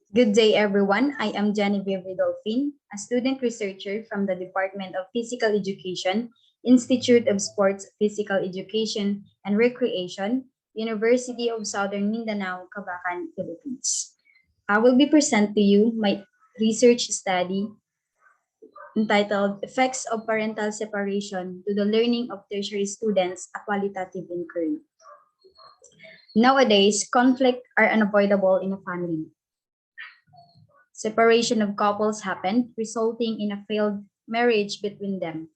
Good day, everyone. I am Genevieve Redlfin, a student researcher from the Department of Physical Education, Institute of Sports Physical Education and Recreation, University of Southern Mindanao, Cavachan, Philippines. I will be present to you my research study entitled Effects of Parental Separation to the Learning of Tertiary Students, a Qualitative Inquiry. Nowadays, conflict are unavoidable in a family. Separation of couples happened, resulting in a failed marriage between them.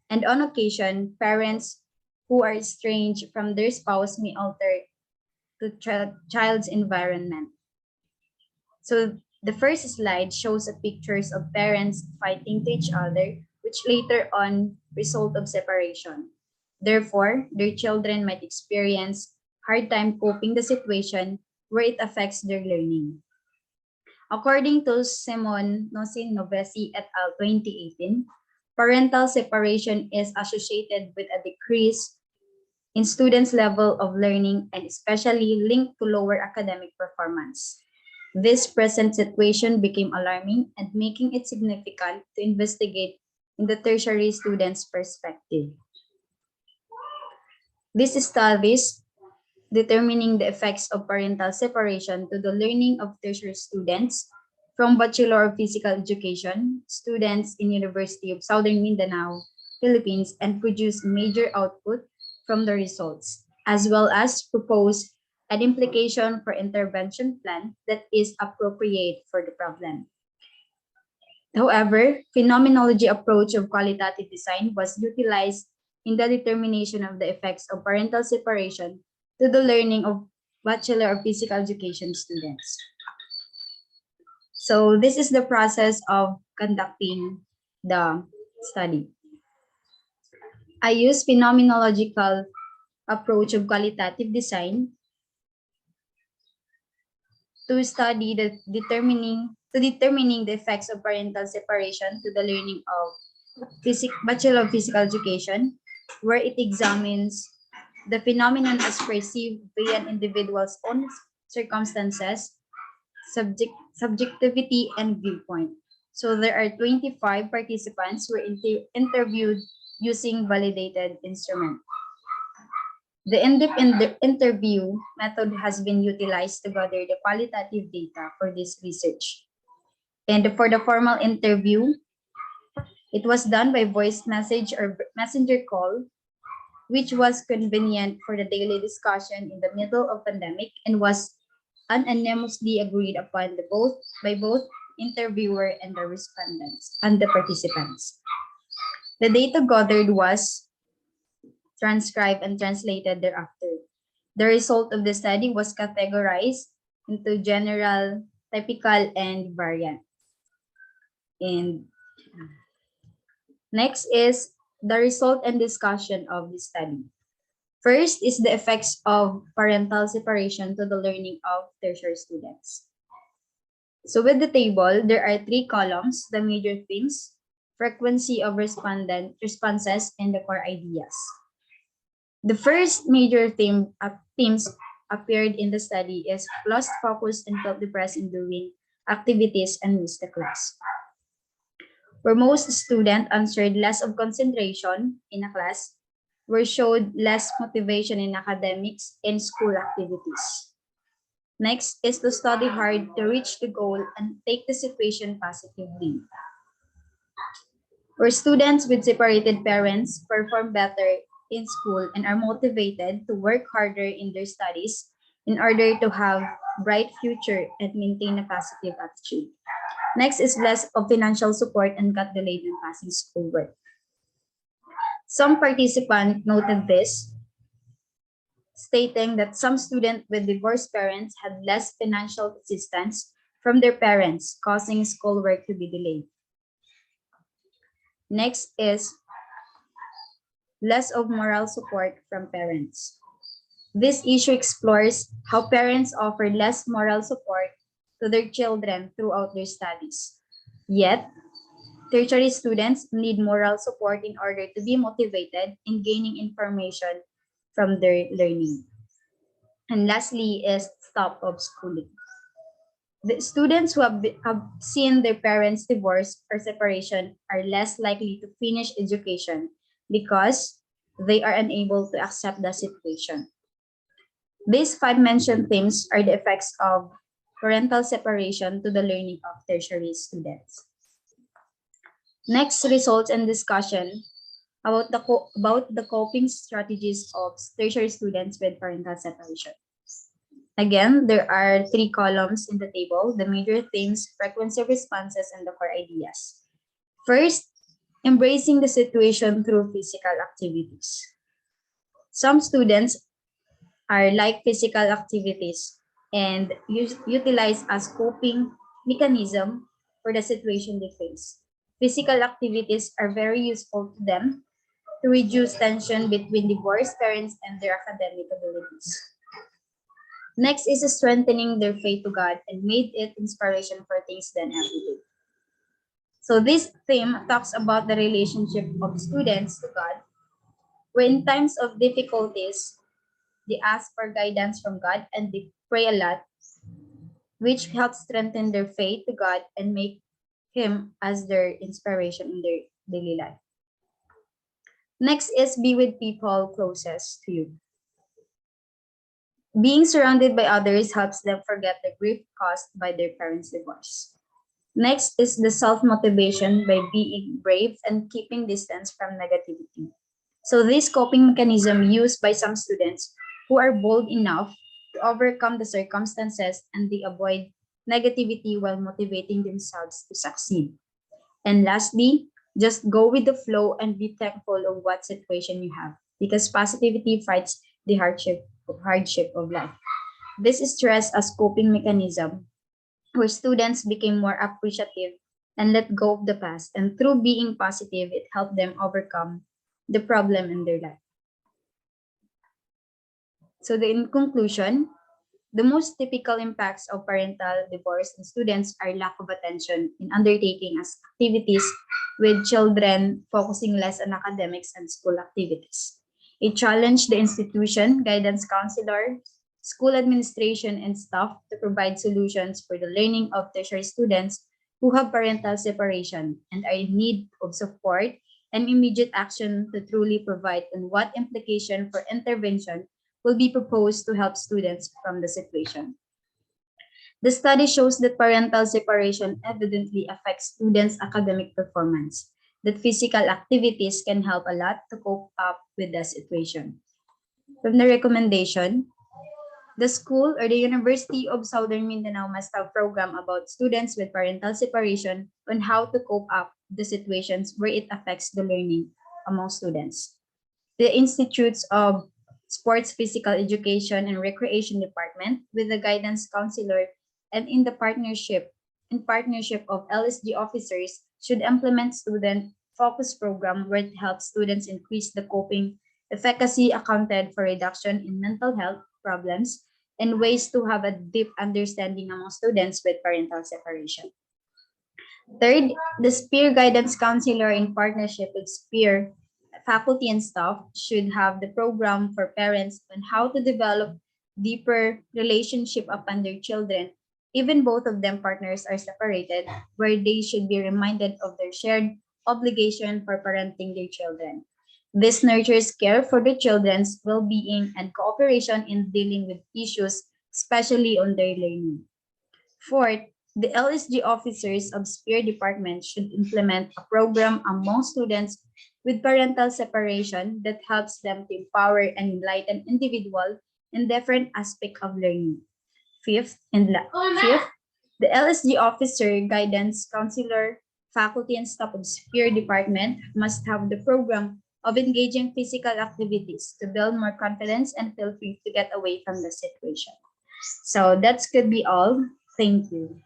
And on occasion, parents who are estranged from their spouse may alter the child's environment. So the first slide shows pictures of parents fighting to each other, which later on result of separation. Therefore, their children might experience hard time coping the situation where it affects their learning. According to Simon Nosin Novesi et al. 2018, parental separation is associated with a decrease in students' level of learning and especially linked to lower academic performance. This present situation became alarming and making it significant to investigate in the tertiary students' perspective. These studies determining the effects of parental separation to the learning of tertiary students from Bachelor of Physical Education, students in University of Southern Mindanao, Philippines, and produce major output from the results, as well as propose an implication for intervention plan that is appropriate for the problem. However, phenomenology approach of qualitative design was utilized in the determination of the effects of parental separation to the learning of Bachelor of Physical Education students. So this is the process of conducting the study. I use phenomenological approach of qualitative design to study determining the effects of parental separation to the learning of Bachelor of Physical Education, where it examines the phenomenon as perceived by an individual's own circumstances, subjectivity, and viewpoint. So there are 25 participants who were interviewed using validated instrument. The in-depth interview method has been utilized to gather the qualitative data for this research. And for the formal interview, it was done by voice message or messenger call, which was convenient for the daily discussion in the middle of pandemic and was unanimously agreed upon by both interviewer and the respondents and the participants. The data gathered was transcribed and translated thereafter. The result of the study was categorized into general, typical, and variant. And next is the result and discussion of the study. First is the effects of parental separation to the learning of tertiary students. So with the table, there are 3 columns: the major themes, frequency of responses, and the core ideas. The first major themes appeared in the study is lost focus and felt depressed in doing activities and missed the class. Where most students answered less of concentration in a class, were showed less motivation in academics and school activities. Next is to study hard to reach the goal and take the situation positively. Where students with separated parents perform better in school and are motivated to work harder in their studies in order to have bright future and maintain a positive attitude. Next is less of financial support and got delayed in passing schoolwork. Some participants noted this, stating that some students with divorced parents had less financial assistance from their parents, causing schoolwork to be delayed. Next is less of moral support from parents. This issue explores how parents offer less moral support to their children throughout their studies. Yet, tertiary students need moral support in order to be motivated in gaining information from their learning. And lastly is stop of schooling. The students who have seen their parents divorce or separation are less likely to finish education because they are unable to accept the situation. These five mentioned themes are the effects of parental separation to the learning of tertiary students. Next, results and discussion about the coping strategies of tertiary students with parental separation. Again, there are three columns in the table: the major themes, frequency of responses, and the core ideas. First, embracing the situation through physical activities. Some students are like physical activities and utilize as coping mechanism for the situation they face. Physical activities are very useful to them to reduce tension between divorced parents and their academic abilities. Next is strengthening their faith to God and made it inspiration for things done every day. So this theme talks about the relationship of students to God, where in times of difficulties, they ask for guidance from God and they pray a lot, which helps strengthen their faith to God and make Him as their inspiration in their daily life. Next is be with people closest to you. Being surrounded by others helps them forget the grief caused by their parents' divorce. Next is the self-motivation by being brave and keeping distance from negativity. So this coping mechanism used by some students who are bold enough to overcome the circumstances and they avoid negativity while motivating themselves to succeed. And lastly, just go with the flow and be thankful of what situation you have because positivity fights the hardship of life. This is stressed as coping mechanism where students became more appreciative and let go of the past. And through being positive, it helped them overcome the problem in their life. So in conclusion, the most typical impacts of parental divorce in students are lack of attention in undertaking as activities with children focusing less on academics and school activities. It challenged the institution, guidance counselor, school administration, and staff to provide solutions for the learning of tertiary students who have parental separation and are in need of support and immediate action to truly provide on what implication for intervention will be proposed to help students from the situation. The study shows that parental separation evidently affects students' academic performance, that physical activities can help a lot to cope up with the situation. From the recommendation, the school or the University of Southern Mindanao must have a program about students with parental separation on how to cope up the situations where it affects the learning among students. The Institutes of Sports Physical Education and Recreation Department with the guidance counselor and in partnership of LSG officers should implement student focus program where it helps students increase the coping efficacy accounted for reduction in mental health problems and ways to have a deep understanding among students with parental separation. Third, the SPEAR guidance counselor in partnership with SPEAR faculty and staff should have the program for parents on how to develop deeper relationship upon their children, even both of them partners are separated, where they should be reminded of their shared obligation for parenting their children. This nurtures care for the children's well-being and cooperation in dealing with issues, especially on their learning. Fourth, the LSG officers of SPEAR department should implement a program among students with parental separation that helps them to empower and enlighten individual in different aspects of learning. Fifth, the LSG officer, guidance counselor, faculty, and staff of SPEAR department must have the program of engaging physical activities to build more confidence and feel free to get away from the situation. So that could be all. Thank you.